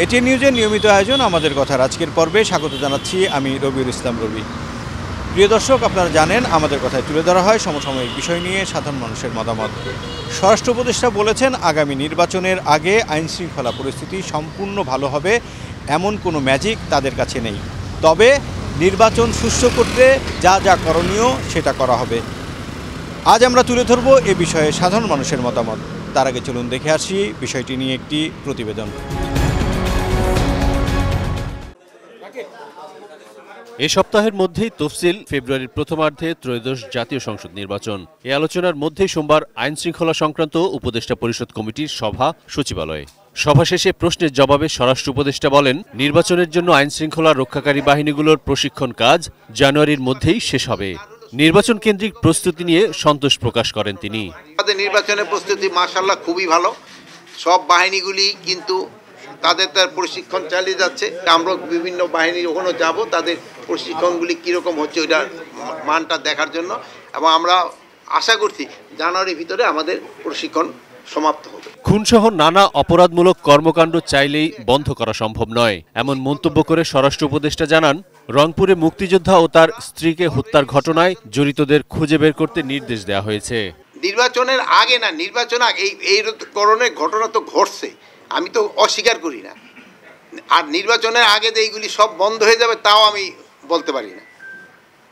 এটি নিউজের নিয়মিত আয়োজন আমাদের কথার আজকের পর্বে স্বাগত জানাচ্ছি আমি রবিউল ইসলাম রবি। প্রিয় দর্শক, আপনারা জানেন আমাদের কথায় তুলে ধরা হয় সমসাময়িক বিষয় নিয়ে সাধারণ মানুষের মতামত। স্বরাষ্ট্র উপদেষ্টা বলেছেন, আগামী নির্বাচনের আগে আইনশৃঙ্খলা পরিস্থিতি সম্পূর্ণ ভালো হবে এমন কোনো ম্যাজিক তাদের কাছে নেই। তবে নির্বাচন সুষ্ঠু করতে যা যা করণীয় সেটা করা হবে। আজ আমরা তুলে ধরব এ বিষয়ে সাধারণ মানুষের মতামত। তার আগে চলুন দেখে আসি বিষয়টি নিয়ে একটি প্রতিবেদন। এ সপ্তাহের মধ্যেই তফসিল, ফেব্রুয়ারির প্রথমার্ধে ত্রয়োদশ জাতীয় সংসদ নির্বাচন। এই আলোচনার মধ্যেই সোমবার আইন শৃঙ্খলা সংক্রান্ত উপদেষ্টা পরিষদ কমিটির সভা সচিবালয়ে। সভা শেষে প্রশ্নের জবাবে স্বরাষ্ট্র উপদেষ্টা বলেন, নির্বাচনের জন্য আইন শৃঙ্খলা রক্ষাকারী বাহিনীগুলোর প্রশিক্ষণ কাজ জানুয়ারির মধ্যেই শেষ হবে। নির্বাচন কেন্দ্রিক প্রস্তুতি নিয়ে সন্তোষ প্রকাশ করেন তিনি। আমাদের নির্বাচনের প্রস্তুতি মাশাআল্লাহ খুবই ভালো। সব বাহিনীগুলি কিন্তু তাদের প্রশিক্ষণ চালিয়ে যাচ্ছে। আমরা বিভিন্ন বাহিনী ওখানে যাব, তাদের প্রশিক্ষণগুলি কীরকম হচ্ছে ওইটার মানটা দেখার জন্য, এবং আমরা আশা করছি জানুয়ারির ভিতরে আমাদের প্রশিক্ষণ সমাপ্ত হবে। খুনসহ নানা অপরাধমূলক কর্মকাণ্ড চাইলেই বন্ধ করা সম্ভব নয়, এমন মন্তব্য করে স্বরাষ্ট্র উপদেষ্টা জানান, রংপুরে মুক্তিযোদ্ধা ও তার স্ত্রীকে হত্যার ঘটনায় জড়িতদের খুঁজে বের করতে নির্দেশ দেওয়া হয়েছে। নির্বাচনের আগে না, নির্বাচন আগে এই ধরনের ঘটনা তো ঘটছে, আমি তো অস্বীকার করি না। আর নির্বাচনের আগে যে এইগুলি সব বন্ধ হয়ে যাবে তাও আমি বলতে পারি না।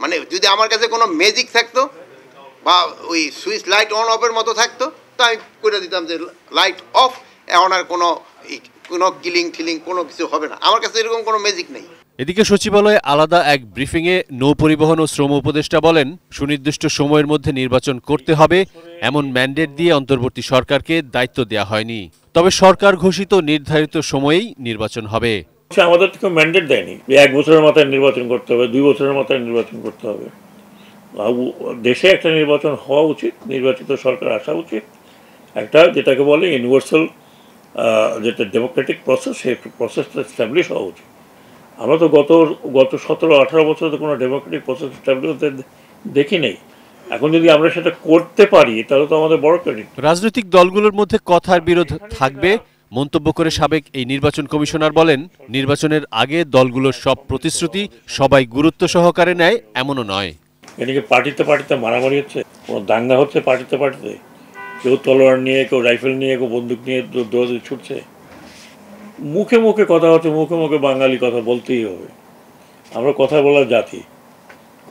মানে যদি আমার কাছে কোনো ম্যাজিক থাকতো বা ওই সুইচ লাইট অন অফের মতো থাকতো তো আমি করে দিতাম যে লাইট অফ, এখন আর কোনো কিলিং ঠিলিং কোনো কিছু হবে না। আমার কাছে এরকম কোনো ম্যাজিক নেই। এদিকে সচিবালয়ে আলাদা এক ব্রিফিংয়ে নৌ পরিবহন ও শ্রম উপদেষ্টা বলেন, সুনির্দিষ্ট সময়ের মধ্যে নির্বাচন করতে হবে এমন ম্যান্ডেট দিয়ে অন্তর্বর্তী সরকারকে দায়িত্ব দেওয়া হয়নি। তবে সরকার ঘোষিত নির্ধারিত সময়েই নির্বাচন হবে। আমাদের তো ম্যান্ডেট দেয়নি যে 1 বছরের মাথায় নির্বাচন করতে হবে, 2 বছরের মাথায় নির্বাচন করতে হবে। দেশে একটা নির্বাচন হওয়া উচিত, নির্বাচিত সরকার আসা উচিত, একটা যেটাকে বলে ইউনিভার্সাল যেটা ডেমোক্রেটিক প্রসেস, সেই প্রসেসটা এস্টাবলিশ হওয়া উচিত। আমরা তো গত 17-18 বছরে তো কোনো ডেমোক্রেটিক প্রসেস এস্টাবলিশ দেখি নেই। এখন যদি আমরা সেটা করতে পারি তাহলে তো আমাদের বড় ক্রেডিট। রাজনৈতিক দলগুলোর মধ্যে কথার বিরোধ থাকবে মন্তব্য করে সাবেক এই নির্বাচন কমিশনার বলেন, নির্বাচনের আগে দলগুলোর সব প্রতিশ্রুতি সবাই গুরুত্ব সহকারে নেয় এমনও নয়। এদিকে পার্টিতে মারামারি হচ্ছে, কোনো দাঙ্গা হচ্ছে পার্টিতে, কেউ তলোয়ার নিয়ে, কেউ রাইফেল নিয়ে, কেউ বন্দুক নিয়ে দৌড়াদৌড়ি ছুটছে। মুখে মুখে কথা হচ্ছে, মুখে মুখে বাঙালি কথা বলতেই হবে। আমরা কথা বলার জাতি,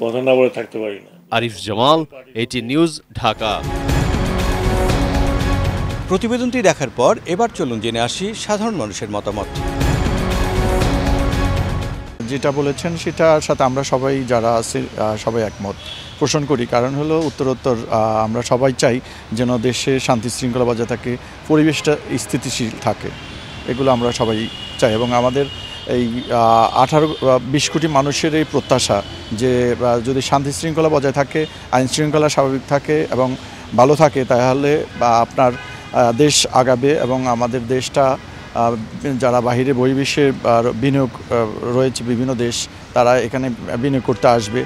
কথা না বলে থাকতে পারি না। আরিফ জামাল, এটি নিউজ, ঢাকা। প্রতিবেদনটি দেখার পর এবার চলুন জেনে আসি সাধারণ মানুষের মতামত। যেটা বলেছেন সেটার সাথে আমরা সবাই যারা আছি সবাই একমত পোষণ করি। কারণ হলো উত্তরোত্তর আমরা সবাই চাই যেন দেশে শান্তি শৃঙ্খলা বজায় থাকে, পরিবেশটা স্থিতিশীল থাকে, এগুলো আমরা সবাই চাই। এবং আমাদের এই 18-20 কোটি মানুষের এই প্রত্যাশা যে যদি শান্তি শৃঙ্খলা বজায় থাকে, আইন শৃঙ্খলা স্বাভাবিক থাকে এবং ভালো থাকে, তাহলে আপনার দেশ আগাবে এবং আমাদের দেশটা যারা বাহিরে বহির্বিশ্বে বিনিয়োগ রয়েছে বিভিন্ন দেশ, তারা এখানে বিনিয়োগ করতে আসবে।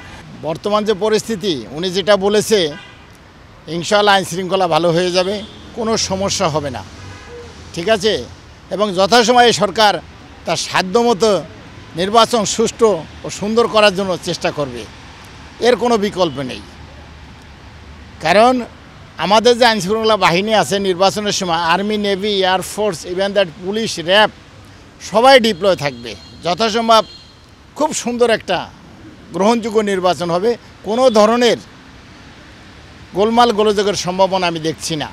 বর্তমান যে পরিস্থিতি, উনি যেটা বলেছে ইনশাআল্লাহ আইন শৃঙ্খলা ভালো হয়ে যাবে, কোনো সমস্যা হবে না, ঠিক আছে। এবং যথাসময়ে সরকার তার সাধ্যমতো নির্বাচন সুষ্ঠু ও সুন্দর করার জন্য চেষ্টা করবে, এর কোনো বিকল্প নেই। কারণ আমাদের যে আইনশৃঙ্খলা বাহিনী আছে নির্বাচনের সময় army, navy, air force, even that police, RAB সবাই ডিপ্লয় থাকবে। যথাসম্ভব খুব সুন্দর একটা গ্রহণযোগ্য নির্বাচন হবে, কোনো ধরনের গোলমাল গোলযোগের সম্ভাবনা আমি দেখছি না।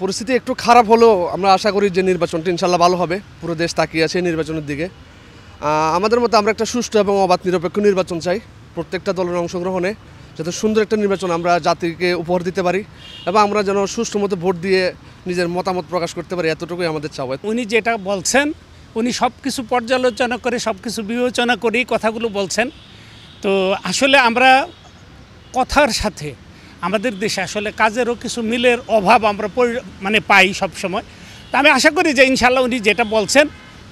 পরিস্থিতি একটু খারাপ হলেও আমরা আশা করি যে নির্বাচনটা ইনশাল্লাহ ভালো হবে। পুরো দেশ তাকিয়ে আছে নির্বাচনের দিকে। আমাদের মতো আমরা একটা সুষ্ঠু এবং অবাধ নিরপেক্ষ নির্বাচন চাই, প্রত্যেকটা দলের অংশগ্রহণে, যাতে সুন্দর একটা নির্বাচন আমরা জাতিকে উপহার দিতে পারি এবং আমরা যেন সুষ্ঠু মতো ভোট দিয়ে নিজের মতামত প্রকাশ করতে পারি, এতটুকুই আমাদের চাওয়া। উনি যেটা বলছেন, উনি সব কিছু পর্যালোচনা করে সব কিছু বিবেচনা করেই কথাগুলো বলছেন। তো আসলে আমরা কথার সাথে আমাদের দেশে আসলে কাজেরও কিছু মিলের অভাব আমরা পাই সব সময়। তা আমি আশা করি যে ইনশাল্লাহ উনি যেটা বলছেন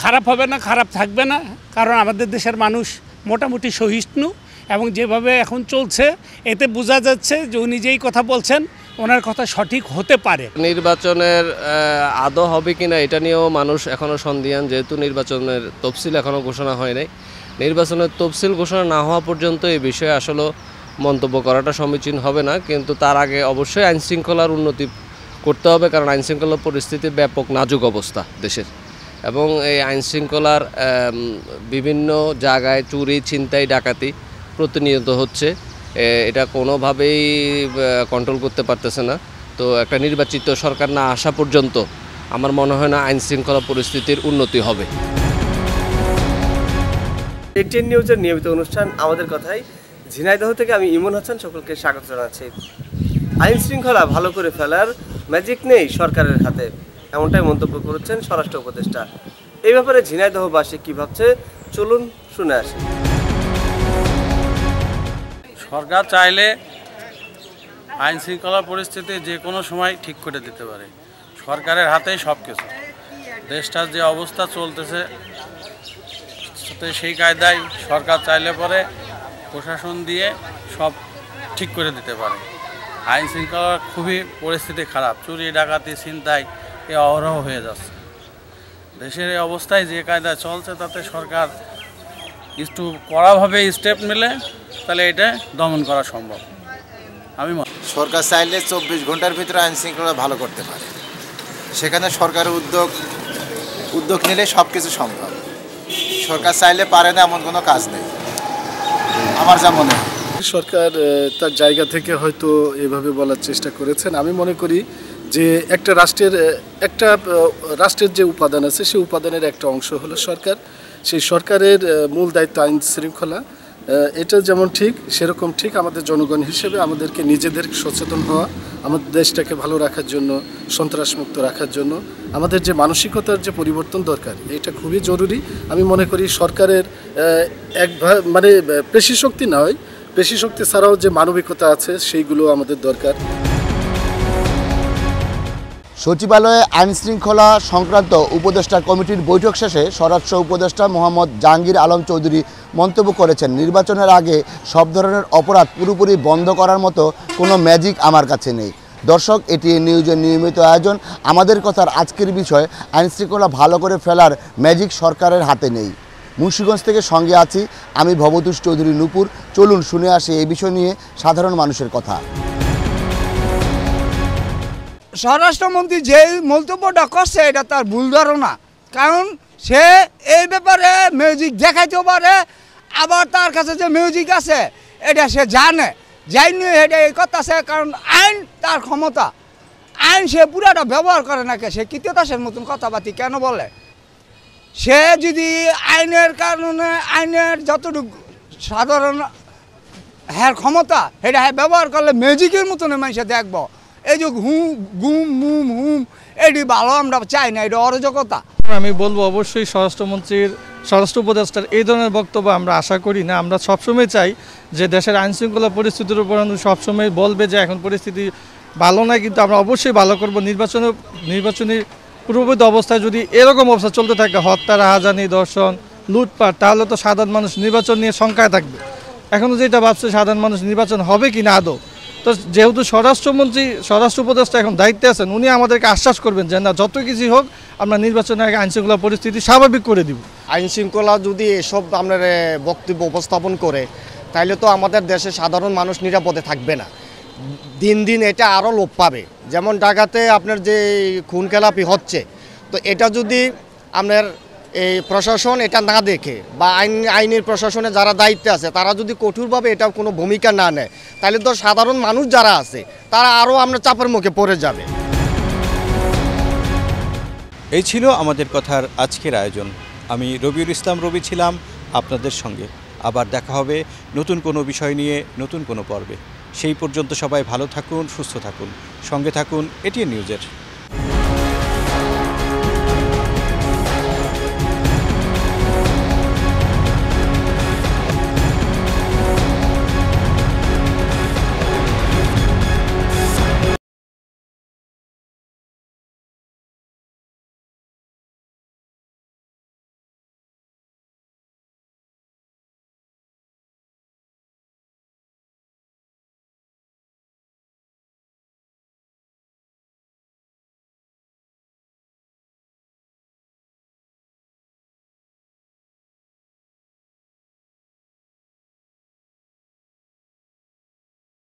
খারাপ হবে না, খারাপ থাকবে না। কারণ আমাদের দেশের মানুষ মোটামুটি সহিষ্ণু এবং যেভাবে এখন চলছে এতে বোঝা যাচ্ছে যে উনি যেই কথা বলছেন ওনার কথা সঠিক হতে পারে। নির্বাচনের আদৌ হবে কিনা এটা নিয়েও মানুষ এখনও সন্দিহান, যেহেতু নির্বাচনের তফসিল এখনও ঘোষণা হয় নাই। নির্বাচনের তফসিল ঘোষণা না হওয়া পর্যন্ত এই বিষয়ে আসলে মন্তব্য করাটা সমীচীন হবে না, কিন্তু তার আগে অবশ্যই আইনশৃঙ্খলার উন্নতি করতে হবে, কারণ আইনশৃঙ্খলার পরিস্থিতি ব্যাপক নাজুক অবস্থা দেশের, এবং এই আইনশৃঙ্খলার বিভিন্ন জায়গায় চুরি, ছিনতাই, ডাকাতি প্রতিনিয়ত হচ্ছে, এটা কোনোভাবেই কন্ট্রোল করতে পারতেছে না। তো একটা নির্বাচিত সরকার না আসা পর্যন্ত আমার মনে হয় না আইনশৃঙ্খলা পরিস্থিতির উন্নতি হবে। ATN নিউজের নিয়মিত অনুষ্ঠান আমাদের কথাই ঝিনাইদহ থেকে আমি ইমন হাসান সকলকে স্বাগত জানাচ্ছি। আইন শৃঙ্খলা ভালো করে ফেলার ম্যাজিক নেই সরকারের হাতে, এমনটাই মন্তব্য করেছেন স্বরাষ্ট্র উপদেষ্টা। এই ব্যাপারে ঝিনাইদহবাসী কী ভাবছে চলুন শুনে আসি। সরকার চাইলে আইন শৃঙ্খলা পরিস্থিতি যে কোনো সময় ঠিক করে দিতে পারে, সরকারের হাতেই সব কিছু। দেশটার যে অবস্থা চলতেছে সেই কায়দায় সরকার চাইলে পরে প্রশাসন দিয়ে সব ঠিক করে দিতে পারে। আইন শৃঙ্খলার খুবই পরিস্থিতি খারাপ, চুরি, ডাকাতি, ছিনতাই এ অহরহ হয়ে যাচ্ছে। দেশের এই অবস্থায় যে কায়দায় চলছে তাতে সরকার একটু কড়াভাবে স্টেপ নিলে তাহলে এটা দমন করা সম্ভব। আমি সরকার চাইলে 24 ঘন্টার ভিতরে আইন শৃঙ্খলা ভালো করতে পারে, সেখানে সরকারের উদ্যোগ নিলে সব কিছু সম্ভব। সরকার চাইলে পারে না এমন কোনো কাজ নেই আমার যা মনে হয়। সরকার তার জায়গা থেকে হয়তো এভাবে বলার চেষ্টা করেছেন। আমি মনে করি যে একটা রাষ্ট্রের যে উপাদান আছে সেই উপাদানের একটা অংশ হলো সরকার। সেই সরকারের মূল দায়িত্ব আইন শৃঙ্খলা, এটা যেমন ঠিক সেরকম ঠিক আমাদের জনগণ হিসেবে আমাদেরকে নিজেদের সচেতন হওয়া, আমাদের দেশটাকে ভালো রাখার জন্য, সন্ত্রাসমুক্ত রাখার জন্য আমাদের যে মানসিকতার যে পরিবর্তন দরকার, এটা খুবই জরুরি। আমি মনে করি সরকারের মানে পেশি শক্তি নয়, পেশি শক্তি ছাড়াও যে মানবিকতা আছে সেইগুলো আমাদের দরকার। সচিবালয়ে আইন শৃঙ্খলা সংক্রান্ত উপদেষ্টা কমিটির বৈঠক শেষে স্বরাষ্ট্র উপদেষ্টা মোহাম্মদ জাহাঙ্গীর আলম চৌধুরী মন্তব্য করেছেন, নির্বাচনের আগে সব ধরনের অপরাধ পুরোপুরি বন্ধ করার মতো কোনো ম্যাজিক আমার কাছে নেই। দর্শক, এটি নিউজের নিয়মিত আয়োজন আমাদের কথার আজকের বিষয়, আইন শৃঙ্খলা ভালো করে ফেলার ম্যাজিক সরকারের হাতে নেই। মুন্সিগঞ্জ থেকে সঙ্গে আছি আমি ভবতোষ চৌধুরী নূপুর। চলুন শুনে আসি এই বিষয় নিয়ে সাধারণ মানুষের কথা। স্বরাষ্ট্রমন্ত্রী যে মন্তব্যটা করছে এটা তার ভুল ধারণা, কারণ সে এই ব্যাপারে মিউজিক দেখাইতে পারে, আবার তার কাছে যে মিউজিক আছে এটা সে জানে, জানি এটা এই কথা আছে, কারণ আইন তার ক্ষমতা, আইন সে পুরাটা ব্যবহার করে না। সে কৃতদাসের মতন কথাবার্তি কেন বলে? সে যদি আইনের কারণে আইনের যতটুকু সাধারণ হ্যাঁ ক্ষমতা এটা হ্যাঁ ব্যবহার করলে ম্যাজিকের মতন মানুষে দেখবো। এই যে গুম মুম হুম এটি ভালো আমরা চাই না, এটা অরাজকতা। আমি বলবো অবশ্যই স্বরাষ্ট্র উপদেষ্টার এই ধরনের বক্তব্য আমরা আশা করি না। আমরা সবসময় চাই যে দেশের আইনশৃঙ্খলা পরিস্থিতির উপর সবসময় বলবে যে এখন পরিস্থিতি ভালো না, কিন্তু আমরা অবশ্যই ভালো করব। নির্বাচনী পূর্ববর্তী অবস্থায় যদি এরকম অবস্থা চলতে থাকে, হত্যা, রাহাজানি, দর্শন, লুটপাট, তাহলে তো সাধারণ মানুষ নির্বাচন নিয়ে শঙ্কায় থাকবে। এখনও যেটা ভাবছে সাধারণ মানুষ নির্বাচন হবে কি না আদৌ, তো যেহেতু স্বরাষ্ট্র উপদেষ্টা এখন দায়িত্বে আছেন, উনি আমাদেরকে আশ্বাস করবেন যে না, যত কিছু হোক আমরা নির্বাচনের আগে আইনশৃঙ্খলা পরিস্থিতি স্বাভাবিক করে দিব। আইনশৃঙ্খলা যদি এসব আপনার বক্তব্য উপস্থাপন করে তাহলে তো আমাদের দেশে সাধারণ মানুষ নিরাপদে থাকবে না, দিন দিন এটা আরও লোপ পাবে। যেমন ঢাকাতে আপনার যে খুন খেলাপি হচ্ছে, তো এটা যদি আপনার এই প্রশাসন এটা না দেখে বা আইনের প্রশাসনে যারা দায়িত্বে আছে তারা যদি কঠোরভাবে এটা কোনো ভূমিকা না নেয়, তাহলে তো সাধারণ মানুষ যারা আছে তারা আরও আমরা চাপের মুখে পড়ে যাবে। এই ছিল আমাদের কথার আজকের আয়োজন। আমি রবিউল ইসলাম রবি ছিলাম আপনাদের সঙ্গে। আবার দেখা হবে নতুন কোনো বিষয় নিয়ে নতুন কোনো পর্বে। সেই পর্যন্ত সবাই ভালো থাকুন, সুস্থ থাকুন, সঙ্গে থাকুন এটিএন নিউজের।